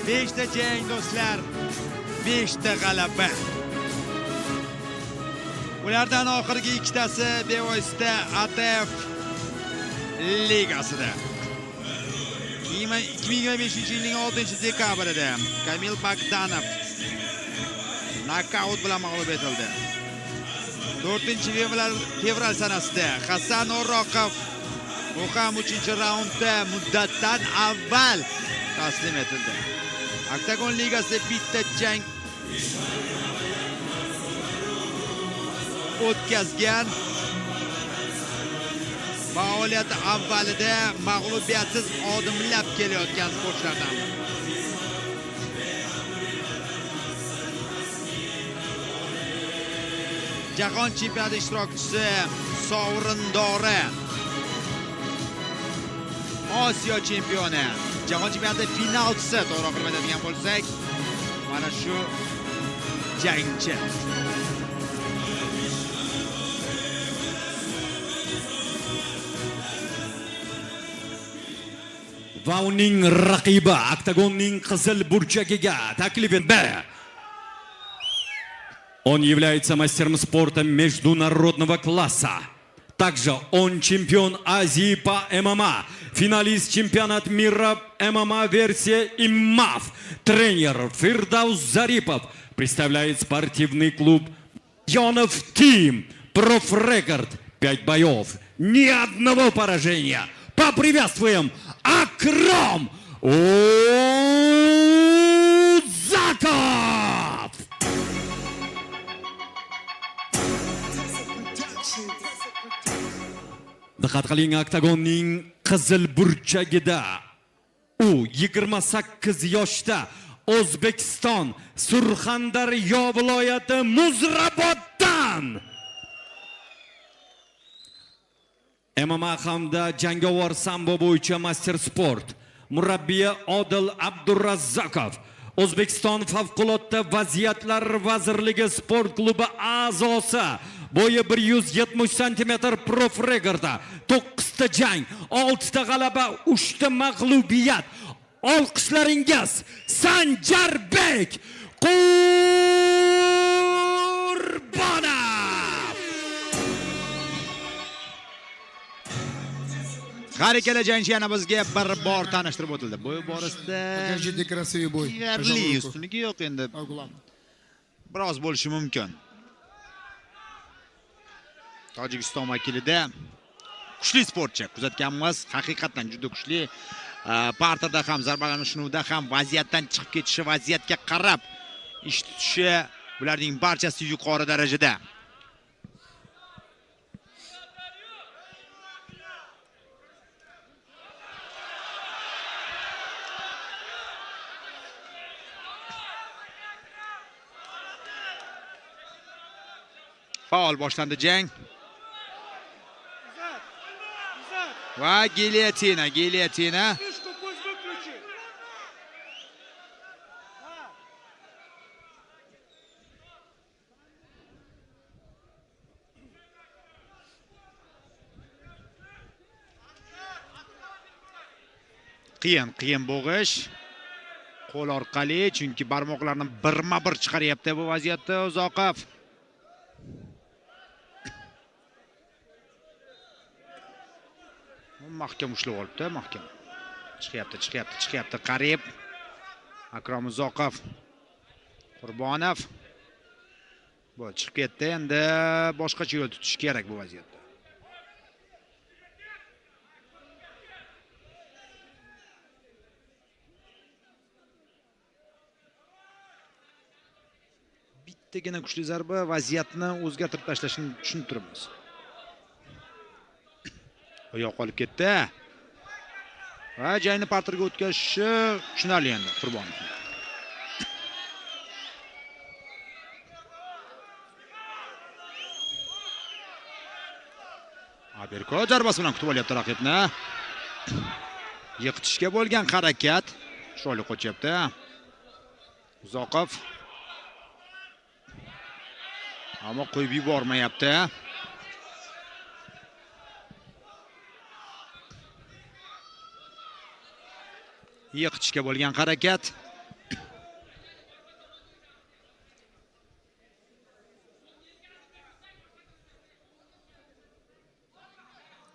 5 ta jang do'stlar, 5 ta g'alaba. Ulardan oxirgi ikkitasi bevosita ATF ligasida. 2025-yilning 6-dekabrida Kamil Bagdanov nokaut bilan mag'lub etildi. 4-fevral sanasida Hasan O'roqov bu ham 3-raundda muddatdan avval taslim etildi. Oktagon ligasida bitta jang o'tkazgan. Faoliyati avvalida mag'lubiyatsiz odimlab kelayotgan sportchilardan. Jahon chempionati ishtirokchisi, sovrindori, Osiyo chempioni, Jahon chempionati finalchisi, to'g'ri aytadigan bo'lsak, mana shu jangchi. Va uning raqibi oktagonning qizil burchagiga taklif etildi. Он является мастером спорта международного класса. Также он чемпион Азии по ММА, финалист чемпионата мира ММА версия ИМАФ. Тренер Фирдаус Зарипов представляет спортивный клуб Ионов Тим. Профрекорд 5 боев, ни одного поражения. Поприветствуем Акром Узаков! Diqqat qiling, oktagonning qizil burchagida u 28 yoshda O'zbekiston Surxondaryo viloyati Muzrabotdan MMA hamda jangovar sambo bo'yicha master sport murabbiyi Odil Abdurazzaqov, O'zbekiston favqulodda vaziyatlar vazirligi sport klubi a'zosi, bo'yi 170 cm, prof-rekordda 9 ta jang, 6 ta g'alaba, 3 ta mag'lubiyat. Olqishlaringiz Sanjarbek Qurbonov. Har ikkala jangchi yana bizga bir bor tanishtirib o'tildi. Bo'y borasida Покажите красивый бой. deyarli ustunligi yo'q endi. Biroz bo'lishi mumkin. Tojikiston vakilida kuchli sportchi kuzatganmiz, haqiqatan juda kuchli. Parterda ham, zarbalanishuvda ham vaziyatdan chiqib ketishi, vaziyatga qarab ish tutishi, bularning barchasi yuqori darajada. Faol boshlandi jang. Va gilyotina. Qiyin bo'g'ish. Qo'l orqali, chunki barmoqlarni birma-bir chiqaryapti bu vaziyatda Uzoqov. Mahkam ushlab olibdi, mahkam. Chiqyapti, qarib. Akrom Uzoqov, Qurbonov. Bu chiqib ketdi, endi boshqacha yo'l tutish kerak bu vaziyatda. Bittagina kuchli zarba vaziyatni o'zgartirib tashlashini tushuntiramiz. Oyoq olib ketdi. Va jangni parterga o'tkazishi tushunarli endi Qurbonov. Aberkot zarbasi bilan kutib olyapti raqibni. Yiqitishga bo'lgan harakat chiroyli qochyapti. Uzoqov ammo qo'yib yubormayapti. Yiqitishga bo'lgan harakat.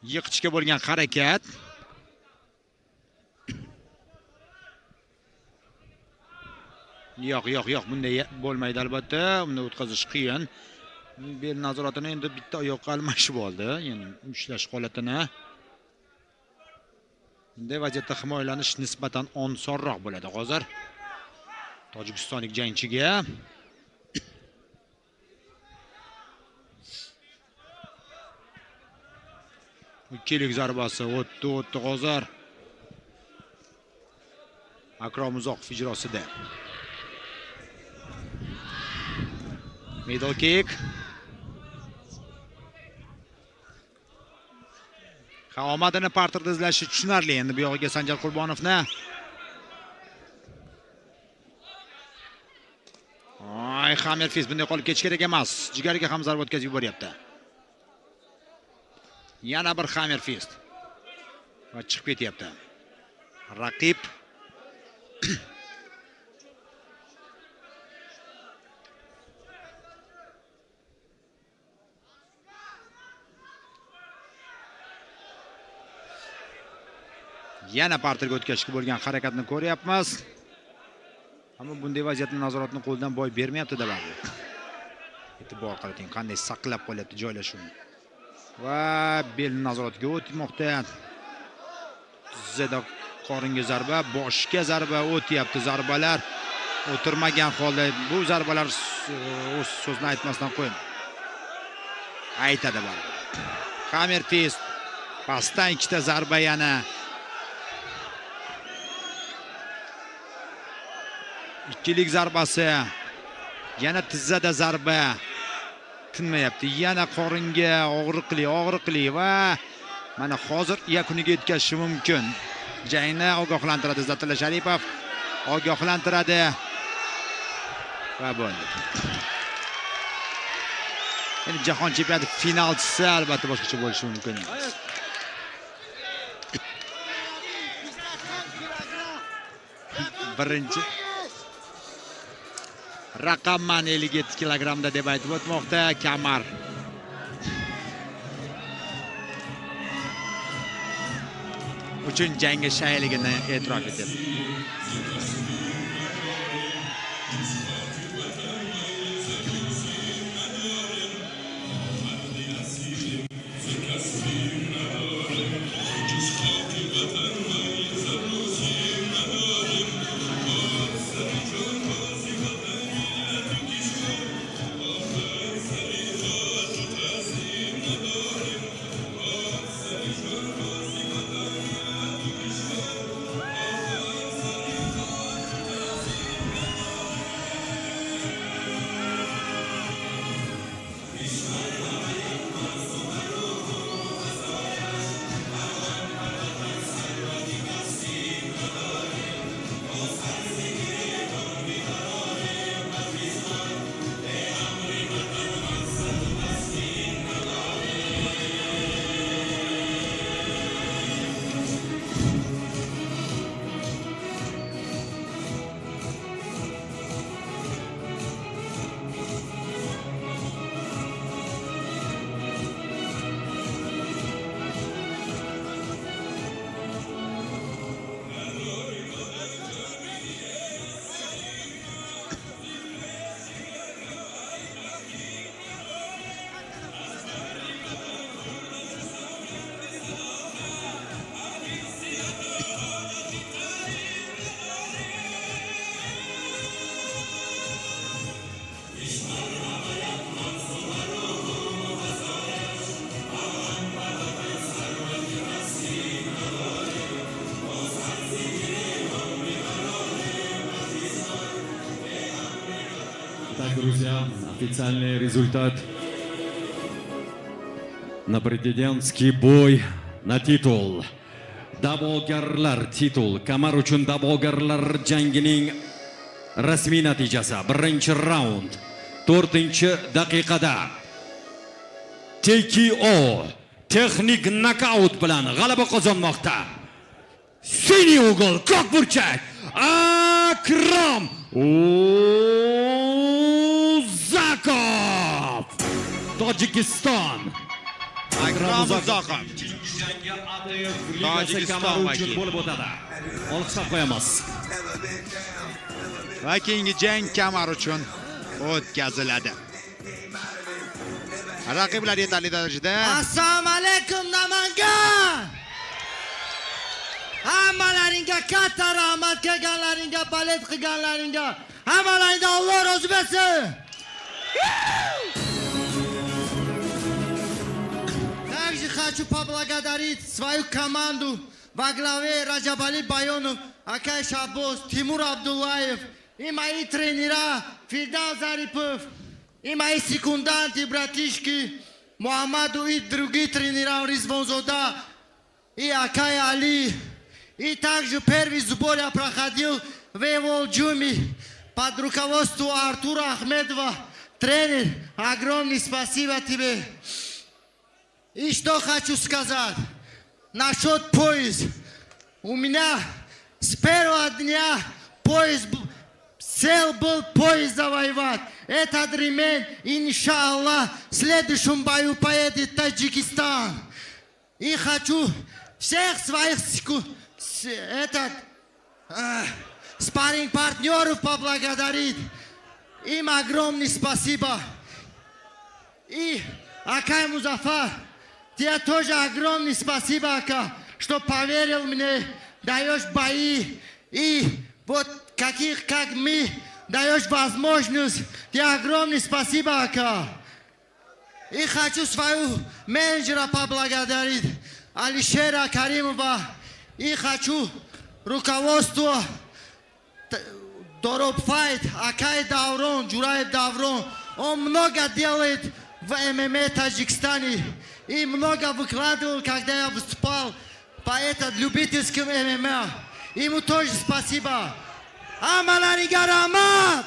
Yiqitishga bo'lgan harakat. Yo'q, bunday bo'lmaydi albatta. Buni o'tkazish qiyin. Bel nazoratini endi bitta oyoqqa almashib oldi. Ya'ni ushlash holatini. Bunday vaziyatda himoyalanish nisbatan osonroq bo'ladi hozir. Tojikistonlik jangchiga. Ikkilik zarbasi o'tdi hozir. Akrom Uzoqov ijrosida. Middle kick. Omadini parterda izlashi tushunarli endi bu yog'iga Sanjar Qurbonovni. Hammerfist bunday qolib ketish kerak emas. Jigariga ham zarba o'tkazib yuboryapti. Yana bir Hammerfist. Va chiqib ketyapti. Raqib yana parterga o'tkazishga bo'lgan harakatni ko'ryapmiz. Ammo bunday vaziyatni nazoratni qo'ldan boy bermayapti-da baribir. E'tibor qarating, qanday saqlab qolyapti joylashuvni. Va bel nazoratiga o'tmoqda. Tizzada qoringa zarba, boshga zarba o'tyapti. Zarbalar o'tirmagan holda bu zarbalar o'z so'zni aytmasdan qo'ying. Aytadi baribir. Hammerfist pastdan ikkita zarba yana. Ikkilik zarbasi. Yana tizzada zarba. Tinmayapti. Yana qoringa og'riqli va mana hozir yakuniga yetkazishi mumkin. Jangni ogohlantiradi Zatilla Sharipov. Ogohlantiradi. Va bo'ldi. Endi jahon chempionati finalchisi albatta boshqacha bo'lishi mumkin. Birinchi raqamman 57 kilogramda deb aytib o'tmoqda Kamar. Uchun jangga shayligini e'tirof etdi. Так, друзья, официальный результат на президентский бой на титул. Da'vogarlar titul. Kamar uchun da'vogarlar jangining rasmiy natijasi. Birinchi raund 4-daqiqada TKO texnik nokaut bilan g'alaba qozonmoqda. Siniy ugol ko'k burchak Akrom Uzoqov, Tojikiston. Akrom Uzoqov. Tojikiston kamari uchun bo'lib o'tadi. Olqishlab qo'yamiz. Va keyingi jang kamar uchun o'tkaziladi. Raqiblar yetarli darajada. Assalomu alaykum Namangan. Hammalaringga katta rahmat, kelganlaringga, balet qilganlaringga hammalaringdan Alloh rozi bo'lsin. Также хочу поблагодарить свою команду во главе Раджабали Байонов, Акай Шабос, Тимур Абдуллаев и мои тренера Фидан Зарипов, и мои секунданты, братишки Мухаммаду и другие тренера Ризвон Зода и Акай Али. И также первый сбор я проходил в Эволджуме под руководством Артура Ахмедова. Тренер, огромное спасибо тебе. И что хочу сказать насчет поезда. У меня с первого дня цель был поезд завоевать. Этот ремень, иншаллах, в следующем бою поедет в Таджикистан. И хочу всех своих спарринг-партнеров поблагодарить. Им огромное спасибо. И Акай Музафар, тебе тоже огромное спасибо, Ака, что поверил мне, даешь бои. И вот каких, как мы, даешь возможность. Тебе огромное спасибо, Ака. И хочу своего менеджера поблагодарить, Алишера Каримова. И хочу руководство Доробфайт, Акай Даврон, Джураев Даврон. Он много делает в ММА Таджикистане. И много выкладывал, когда я выступал по этому любительскому ММА. Ему тоже спасибо. Амаларига Рамат!